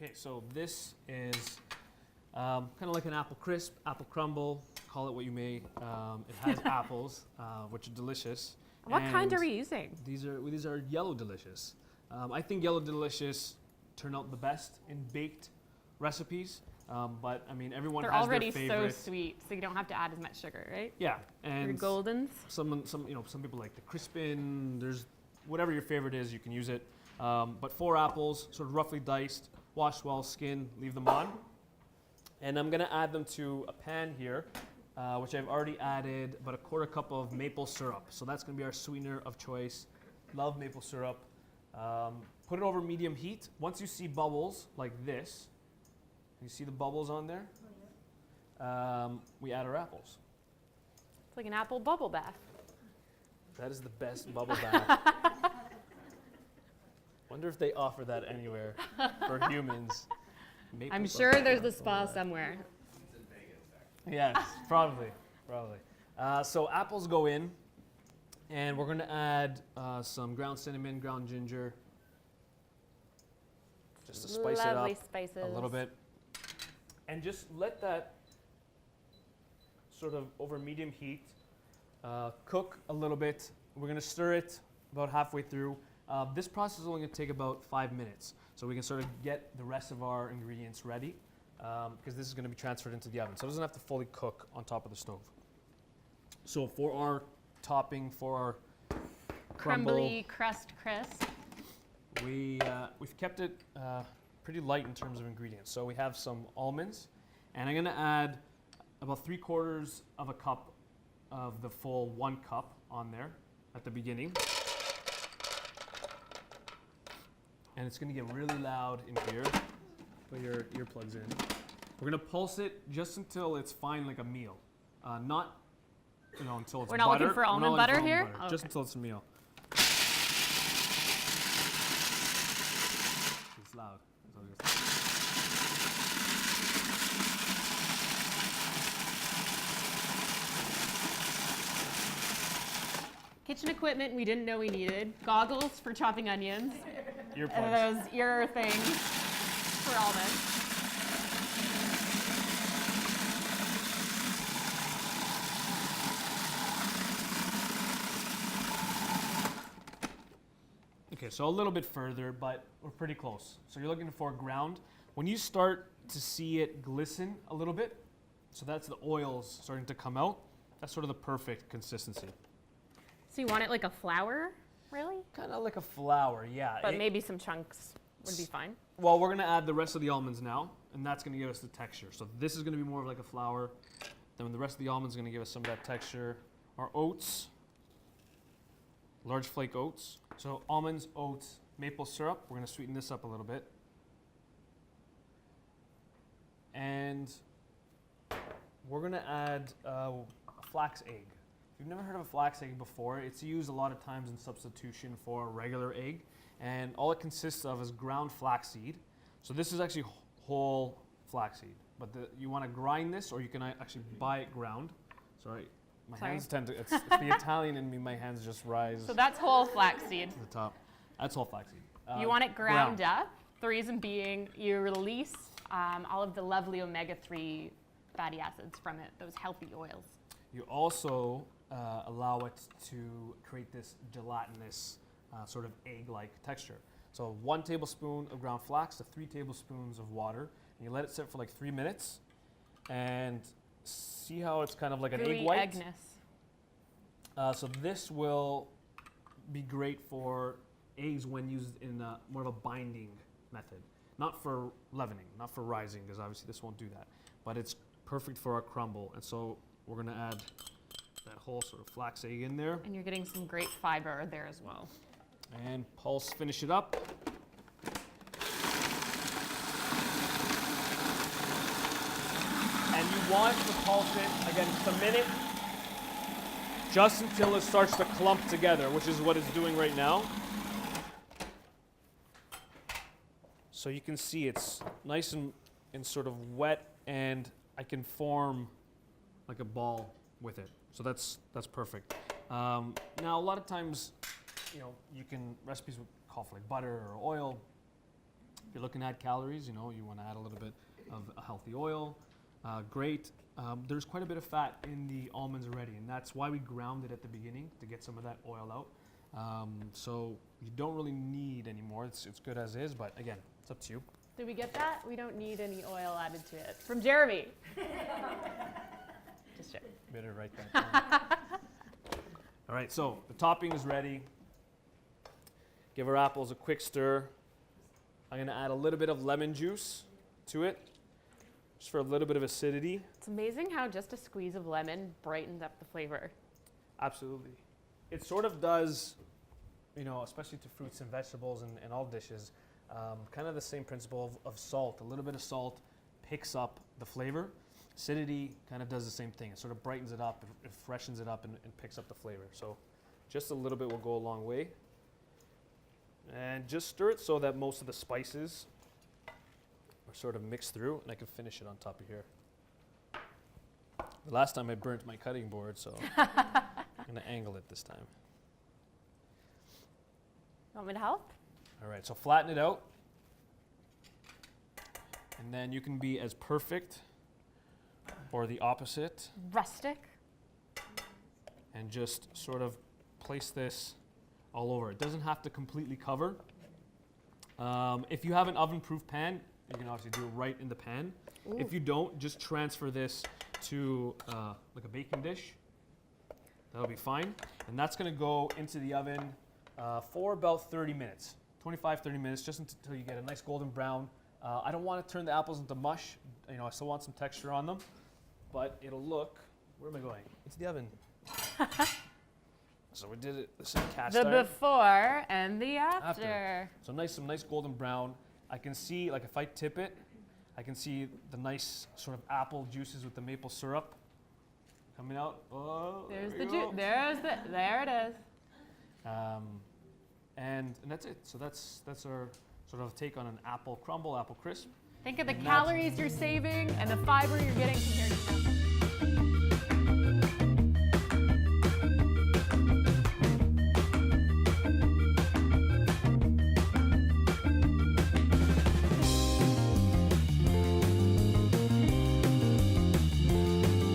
Okay, so this is kind of like an apple crisp, apple crumble, call it what you may. It has apples, which are delicious. What kind are we using? These are yellow delicious. I think yellow delicious turn out the best in baked recipes, but I mean everyone They're has already their favorite. so sweet, so you don't have to add as much sugar, right? Yeah, and Your Goldens. some people like the crispin. There's whatever your favorite is, you can use it. But 4 apples, sort of roughly diced, washed well, skin, leave them on. And I'm gonna add them to a pan here, which I've already added about a 1/4 cup of maple syrup. So that's gonna be our sweetener of choice. Love maple syrup. Put it over medium heat. Once you see bubbles like this, you see the bubbles on there? We add our apples. It's like an apple bubble bath. That is the best bubble bath. Wonder if they offer that anywhere for humans. Maple I'm bubble sure there's a bath. spa somewhere. Yes, probably. So apples go in, and we're gonna add some ground cinnamon, ground ginger, just to spice Lovely it up spices. a little bit, and just let that sort of over medium heat cook a little bit. We're gonna stir it about halfway through. This process is only gonna take about 5 minutes, so we can sort of get the rest of our ingredients ready, because this is gonna be transferred into the oven, so it doesn't have to fully cook on top of the stove. So for our topping, for our Crumbly crust crisp. we've kept it pretty light in terms of ingredients. So we have some almonds, and I'm gonna add about 3/4 of a cup of the full 1 cup on there at the beginning. And it's gonna get really loud in here. Put your earplugs in. We're gonna pulse it just until it's fine like a meal. Not until it's We're not butter. looking for We're not almond looking butter for here? almond butter, just Okay. until it's a meal. It's loud. That's all it is. Kitchen equipment we didn't know we needed. Goggles for chopping onions. Earplugs. And those ear things for almonds. Okay, so a little bit further, but we're pretty close. So you're looking for ground. When you start to see it glisten a little bit, so that's the oils starting to come out, that's sort of the perfect consistency. So you want it like a flour, really? Kind of like a flour, yeah. But maybe some chunks would be fine. Well, we're gonna add the rest of the almonds now, and that's gonna give us the texture. So this is gonna be more of like a flour. Then the rest of the almonds are gonna give us some of that texture. Our oats, large flake oats. So almonds, oats, maple syrup. We're gonna sweeten this up a little bit. And we're gonna add a flax egg. If you've never heard of a flax egg before, it's used a lot of times in substitution for a regular egg. And all it consists of is ground flaxseed. So this is actually whole flaxseed. But you want to grind this, or you can actually buy it ground. Sorry, my hands tend to, it's the Italian in me, my hands just rise So that's whole flaxseed. to the top. That's whole flaxseed. You want it ground up. The reason being you release all of the lovely omega-3 fatty acids from it, those healthy oils. You also allow it to create this gelatinous sort of egg-like texture. So 1 tablespoon of ground flax to 3 tablespoons of water, and you let it sit for like 3 minutes, and see how it's kind of like an egg white? Eggness. So this will be great for eggs when used in more of a binding method. Not for leavening, not for rising, because obviously this won't do that. But it's perfect for our crumble. And so we're gonna add that whole sort of flax egg in there. And you're getting some great fiber there as well. And pulse, finish it up. And you want to pulse it, again, just a minute, just until it starts to clump together, which is what it's doing right now. So you can see it's nice and sort of wet, and I can form like a ball with it. So that's perfect. Now a lot of times, you can recipes would call for like butter or oil. If you're looking at calories, you know, you want to add a little bit of a healthy oil. Great. There's quite a bit of fat in the almonds already, and that's why we ground it at the beginning to get some of that oil out. So you don't really need any more. It's good as is, but again, it's up to you. Did we get that? We don't need any oil added to it. From Jeremy. Just joking. Better write that down. All right, so the topping is ready. Give our apples a quick stir. I'm gonna add a little bit of lemon juice to it, just for a little bit of acidity. It's amazing how just a squeeze of lemon brightens up the flavor. Absolutely. It sort of does, you know, especially to fruits and vegetables and all dishes, kind of the same principle of salt. A little bit of salt picks up the flavor. Acidity kind of does the same thing. It sort of brightens it up, it freshens it up, and picks up the flavor. So just a little bit will go a long way. And just stir it so that most of the spices are sort of mixed through, and I can finish it on top of here. The last time I burnt my cutting board, so I'm going to angle it this time. Want me to help? All right, so flatten it out. And then you can be as perfect or the opposite. Rustic. And just sort of place this all over. It doesn't have to completely cover. If you have an oven-proof pan, you can obviously do it right in the pan. Ooh. If you don't, just transfer this to like a baking dish. That'll be fine. And that's gonna go into the oven for about 30 minutes. 25, 30 minutes, just until you get a nice golden brown. I don't want to turn the apples into mush. You know, I still want some texture on them, but it'll look, where am I going? Into the oven. So we did it, this is cast The iron. before and the after. So some nice golden brown. I can see, like if I tip it, I can see the nice sort of apple juices with the maple syrup coming out. Oh, There's there the we go. juice. There it is. And that's it. So that's our sort of take on an apple crumble, apple crisp. Think of the And calories you're saving and the fiber you're getting compared to